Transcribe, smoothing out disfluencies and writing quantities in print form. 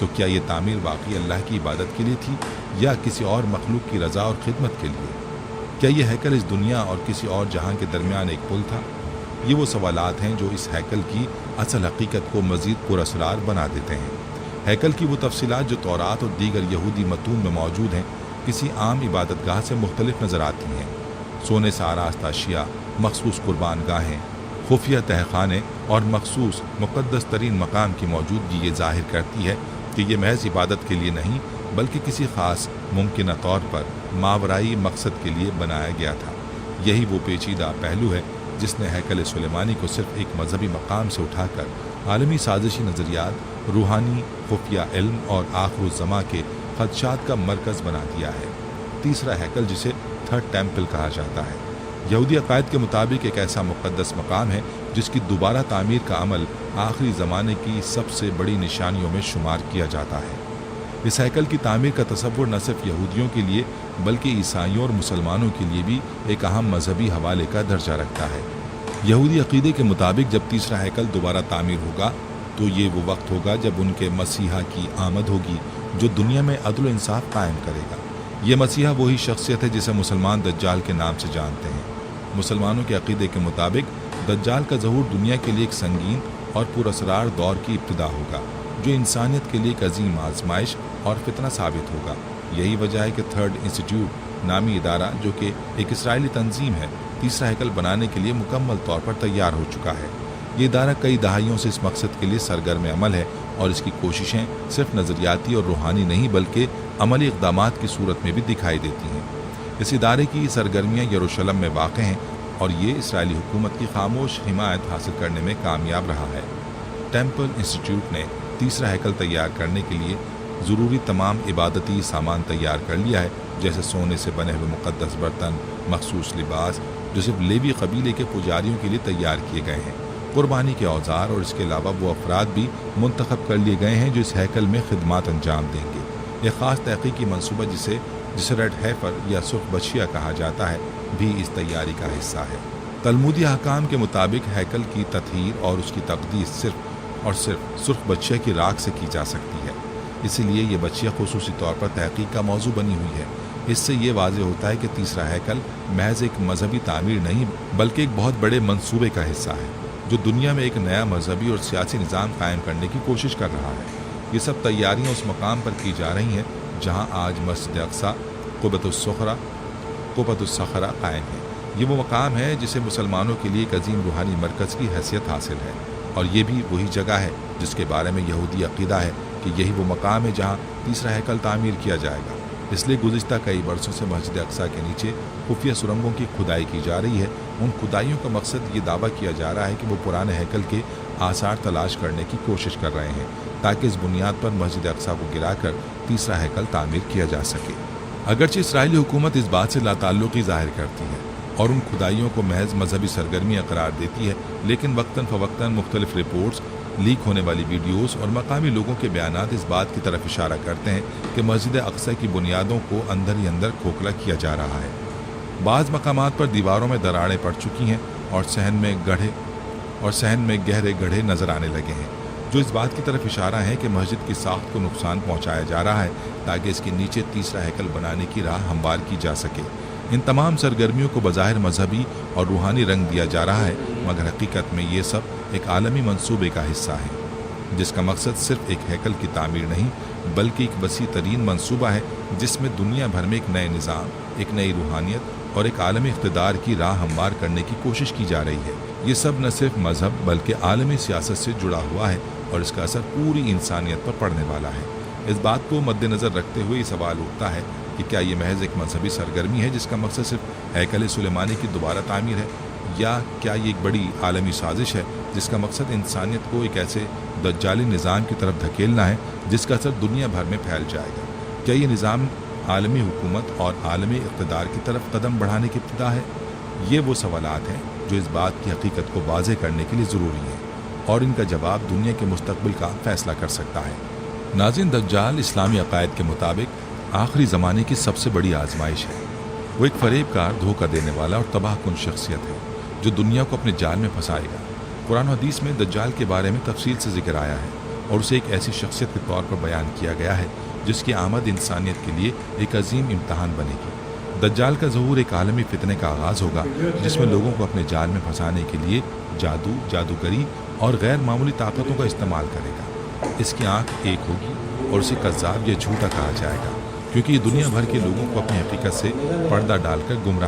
تو کیا یہ تعمیر واقعی اللہ کی عبادت کے لیے تھی یا کسی اور مخلوق کی رضا اور خدمت کے لیے؟ کیا یہ ہیکل اس دنیا اور کسی اور جہاں کے درمیان ایک پل تھا؟ یہ وہ سوالات ہیں جو اس ہیکل کی اصل حقیقت کو مزید پراسرار بنا دیتے ہیں۔ ہیکل کی وہ تفصیلات جو تورات اور دیگر یہودی متون میں موجود ہیں کسی عام عبادت گاہ سے مختلف نظر آتی ہیں۔ سونے سے آراستہ اشیاء، مخصوص قربان گاہیں، خفیہ تہخانے اور مخصوص مقدس ترین مقام کی موجودگی یہ ظاہر کرتی ہے کہ یہ محض عبادت کے لیے نہیں بلکہ کسی خاص ممکنہ طور پر ماورائی مقصد کے لیے بنایا گیا تھا۔ یہی وہ پیچیدہ پہلو ہے جس نے ہیکل سلیمانی کو صرف ایک مذہبی مقام سے اٹھا کر عالمی سازشی نظریات، روحانی خفیہ علم اور آخر الزماں کے خدشات کا مرکز بنا دیا ہے۔ تیسرا ہیکل، جسے تھرڈ ٹیمپل کہا جاتا ہے، یہودی عقائد کے مطابق ایک ایسا مقدس مقام ہے جس کی دوبارہ تعمیر کا عمل آخری زمانے کی سب سے بڑی نشانیوں میں شمار کیا جاتا ہے۔ اس ہیکل کی تعمیر کا تصور نہ صرف یہودیوں کے لیے بلکہ عیسائیوں اور مسلمانوں کے لیے بھی ایک اہم مذہبی حوالے کا درجہ رکھتا ہے۔ یہودی عقیدے کے مطابق جب تیسرا ہیکل دوبارہ تعمیر ہوگا تو یہ وہ وقت ہوگا جب ان کے مسیحا کی آمد ہوگی جو دنیا میں عدل و انصاف قائم کرے گا۔ یہ مسیحا وہی شخصیت ہے جسے مسلمان دجال کے نام سے جانتے ہیں۔ مسلمانوں کے عقیدے کے مطابق دجال کا ظہور دنیا کے لیے ایک سنگین اور پراسرار دور کی ابتدا ہوگا جو انسانیت کے لیے ایک عظیم آزمائش اور فتنہ ثابت ہوگا۔ یہی وجہ ہے کہ تھرڈ انسٹیٹیوٹ نامی ادارہ، جو کہ ایک اسرائیلی تنظیم ہے، تیسرا ہیکل بنانے کے لیے مکمل طور پر تیار ہو چکا ہے۔ یہ ادارہ کئی دہائیوں سے اس مقصد کے لیے سرگرم عمل ہے اور اس کی کوششیں صرف نظریاتی اور روحانی نہیں بلکہ عملی اقدامات کی صورت میں بھی دکھائی دیتی ہیں۔ اس ادارے کی سرگرمیاں یروشلم میں واقع ہیں اور یہ اسرائیلی حکومت کی خاموش حمایت حاصل کرنے میں کامیاب رہا ہے۔ ٹیمپل انسٹیٹیوٹ نے تیسرا ہیکل تیار کرنے کے لیے ضروری تمام عبادتی سامان تیار کر لیا ہے، جیسے سونے سے بنے ہوئے مقدس برتن، مخصوص لباس جو صرف لیوی قبیلے کے پجاریوں کے لیے تیار کیے گئے ہیں، قربانی کے اوزار اور اس کے علاوہ وہ افراد بھی منتخب کر لیے گئے ہیں جو اس ہیکل میں خدمات انجام دیں گے۔ ایک خاص تحقیقی منصوبہ جسے ریڈ ہیفر یا سرخ بچیا کہا جاتا ہے بھی اس تیاری کا حصہ ہے۔ تلمودی احکام کے مطابق ہیکل کی تطہیر اور اس کی تقدیس صرف اور صرف سرخ بچیا کی راکھ سے کی جا سکتی ہے، اسی لیے یہ بچیا خصوصی طور پر تحقیق کا موضوع بنی ہوئی ہے۔ اس سے یہ واضح ہوتا ہے کہ تیسرا ہیکل محض ایک مذہبی تعمیر نہیں بلکہ ایک بہت بڑے منصوبے کا حصہ ہے جو دنیا میں ایک نیا مذہبی اور سیاسی نظام قائم کرنے کی کوشش کر رہا ہے۔ یہ سب تیاریاں اس مقام پر کی جا رہی ہیں جہاں آج مسجد اقصی قبۃ الصخرہ قائم ہے۔ یہ وہ مقام ہے جسے مسلمانوں کے لیے ایک عظیم روحانی مرکز کی حیثیت حاصل ہے، اور یہ بھی وہی جگہ ہے جس کے بارے میں یہودی عقیدہ ہے کہ یہی وہ مقام ہے جہاں تیسرا ہیکل تعمیر کیا جائے گا۔ اس لیے گزشتہ کئی برسوں سے مسجد اقصی کے نیچے خفیہ سرنگوں کی کھدائی کی جا رہی ہے۔ ان کھدائیوں کا مقصد یہ دعویٰ کیا جا رہا ہے کہ وہ پرانے ہیکل کے آثار تلاش کرنے کی کوشش کر رہے ہیں تاکہ اس بنیاد پر مسجد اقصی کو گرا کر تیسرا ہیکل تعمیر کیا جا سکے۔ اگرچہ اسرائیلی حکومت اس بات سے لاتعلقی ظاہر کرتی ہے اور ان کھدائیوں کو محض مذہبی سرگرمیاں قرار دیتی ہے، لیکن وقتاً فوقتاً مختلف رپورٹس، لیک ہونے والی ویڈیوز اور مقامی لوگوں کے بیانات اس بات کی طرف اشارہ کرتے ہیں کہ مسجد اقصی کی بنیادوں کو اندر ہی اندر کھوکھلا کیا جا رہا ہے۔ بعض مقامات پر دیواروں میں دراڑیں پڑ چکی ہیں اور صحن میں گہرے گڑھے نظر آنے لگے ہیں، جو اس بات کی طرف اشارہ ہے کہ مسجد کی ساخت کو نقصان پہنچایا جا رہا ہے تاکہ اس کے نیچے تیسرا ہیکل بنانے کی راہ ہموار کی جا سکے۔ ان تمام سرگرمیوں کو بظاہر مذہبی اور روحانی رنگ دیا جا رہا ہے، مگر حقیقت میں یہ سب ایک عالمی منصوبے کا حصہ ہے جس کا مقصد صرف ایک ہیکل کی تعمیر نہیں بلکہ ایک وسیع ترین منصوبہ ہے جس میں دنیا بھر میں ایک نئے نظام، ایک نئی روحانیت اور ایک عالمی اقتدار کی راہ ہموار کرنے کی کوشش کی جا رہی ہے۔ یہ سب نہ صرف مذہب بلکہ عالمی سیاست سے جڑا ہوا ہے اور اس کا اثر پوری انسانیت پر پڑنے والا ہے۔ اس بات کو مد نظر رکھتے ہوئے یہ سوال اٹھتا ہے کہ کیا یہ محض ایک مذہبی سرگرمی ہے جس کا مقصد صرف ہیکل سلیمانی کی دوبارہ تعمیر ہے، یا کیا یہ ایک بڑی عالمی سازش ہے جس کا مقصد انسانیت کو ایک ایسے دجالی نظام کی طرف دھکیلنا ہے جس کا اثر دنیا بھر میں پھیل جائے گا؟ کیا یہ نظام عالمی حکومت اور عالمی اقتدار کی طرف قدم بڑھانے کی ابتدا ہے؟ یہ وہ سوالات ہیں جو اس بات کی حقیقت کو واضح کرنے کے لیے ضروری ہیں اور ان کا جواب دنیا کے مستقبل کا فیصلہ کر سکتا ہے۔ ناظرین، دجال اسلامی عقائد کے مطابق آخری زمانے کی سب سے بڑی آزمائش ہے۔ وہ ایک فریب کار، دھوکہ دینے والا اور تباہ کن شخصیت ہے جو دنیا کو اپنے جال میں پھنسائے گا۔ قرآن و حدیث میں دجال کے بارے میں تفصیل سے ذکر آیا ہے۔ اور اسے ایک ایسی شخصیت کے طور پر بیان کیا گیا ہے جس کی آمد انسانیت کے لیے ایک عظیم امتحان بنے گی۔ دجال کا ظہور ایک عالمی فتنے کا آغاز ہوگا جس میں لوگوں کو اپنے جال میں پھنسانے کے لیے جادو، جادوگری اور غیر معمولی طاقتوں کا استعمال کرے گا۔ اس کی آنکھ ایک ہوگی اور اسے کذاب یا جھوٹا کہا جائے گا، کیونکہ یہ دنیا بھر کے لوگوں کو اپنی حقیقت سے پردہ ڈال کر گمراہ